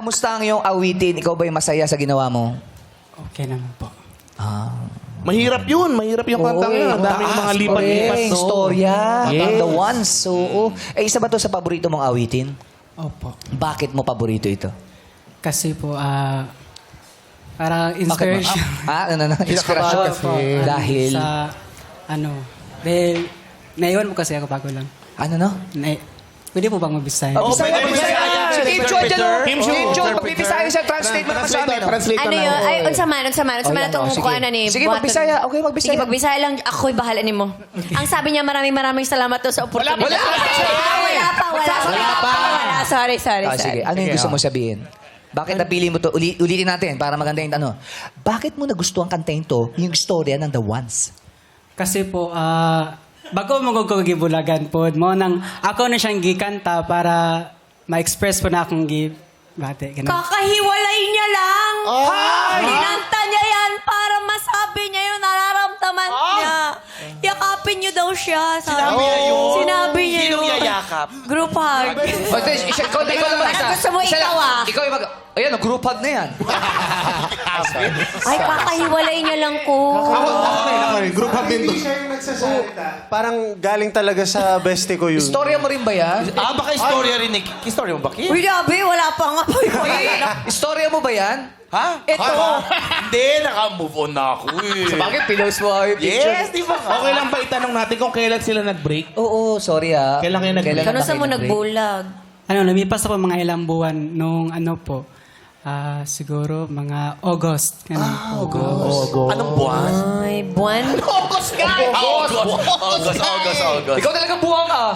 Kamusta ang iyong awitin? Ikaw ba'y masaya sa ginawa mo? Okay naman po. Mahirap yun. Mahirap yung kantang yun. Ang daming mga lipat-lipat. Correct. no? Storya. Yes. The ones. So, isa ba to sa paborito mong awitin? Opo. Bakit mo paborito ito? Kasi po, parang Bakit mo? inspiration. Inspirasyon. Opo, Dahil, Sa, dahil, naiwan mo kasi ako bago lang. ano no? Pwede po bang mabisay? Oo, Bisaya, pwede, Bisaya. Bisaya. Sige, Kim Choi, dyan o. Kim Kim Choi. Choi, magbibisaya siya. Translate mo naman sa amin. Translate Ano yun? Ay, unsa man yan, itong sige. kuha na ni Sige, buhaton. magbisaya. Okay, magbisaya. Sige, magbisaya lang. Ako'y bahala ni mo. Ang sabi niya, maraming salamat to sa oportunidad. Wala pa. Sorry. Sige, ano yung gusto mo sabihin? Bakit napili mo to? Ulitin natin para maganda yung ano. Bakit mo nagustuhan kantahin to yung istorya ng The Ones? Kasi po, bago mo gibulagan po, mo nang ako na siyang gikanta para ma-express po na akong gibate. Ganun. Kakahiwalay niya lang. Kinanta niya yan para masabi niya yung nararamdaman niya. Yakapin niyo daw siya. Sinabi niya yun. Sinabi niya yun. Sinong yayakap? Group hug. Ikaw naman Ano gusto mo ikaw, Ikaw yung ayan, group hug na yan. Ay, kakahiwalay niya lang ko. Group hug din to. Parang galing talaga sa bestie ko yun. Istorya mo rin ba yan? Baka istorya rin ni... Istorya mo ba, Kim? Uy, Gabi, wala pa nga po yun. Istorya mo ba yan? Ha? Ito. Hindi, naka-move on na ako eh. Bakit pinost mo yung picture? Yes, di ba? Okay lang ba itanong natin kung kailan sila nag-break? Oo, sorry ah. Kailan kayo nag-break? Kano sa mo nag-break? nagbulag? Lumipas na po mga ilang buwan nung siguro mga August. Ganun. August. Anong buwan? Ay, buwan. August ka! August. Ikaw talaga buwang ah.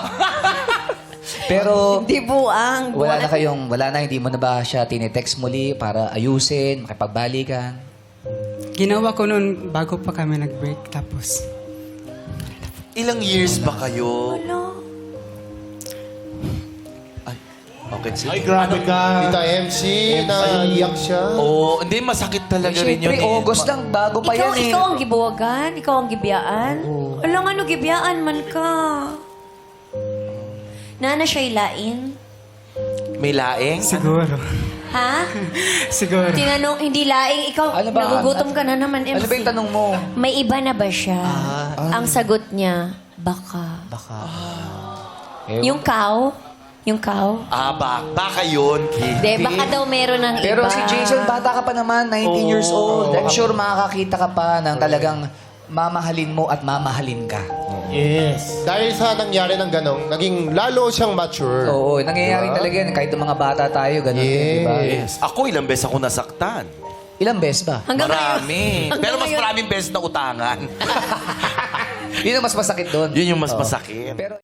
Pero Di buang. wala na, hindi mo na ba siya tinetext muli para ayusin, makipagbalikan? Ginawa ko noon bago pa kami nag-break. Tapos, Ilang years ba kayo? Okay, sige. Ay, grabe ka. Tita MC, naiyak siya. Oo, hindi, masakit talaga rin yun Siyempre, eh. August lang, bago pa yan eh. Ikaw ang gibuwagan? Ikaw ang gibiyaan? Alang ano, gibiyaan man ka. Nana siya'y lain? May laing? siguro. Ha? siguro. Tinanong, hindi laing. Ikaw, Ano ba? nagugutom ka na naman, MC. Ano ba yung tanong mo? May iba na ba siya? Ang sagot niya, baka. Baka. Yung cow? Yung cow? Baka yun, Kim. Hindi, baka daw meron ng iba. Pero si Jason, bata ka pa naman, 19 years old. I'm sure makakakita ka pa ng talagang mamahalin mo at mamahalin ka. Yes. Dahil sa nangyari ng ganong, naging lalo siyang mature. Oo, nangyayari talaga yan. Kahit ng mga bata tayo, ganun din, di ba? Yes. Ako, ilang beses ako nasaktan. Ilang beses ba? Hanggang Marami. ngayon. Pero mas Hanggang ngayon. maraming beses na utangan. Yun ang mas masakit doon. Yun yung mas masakit. Pero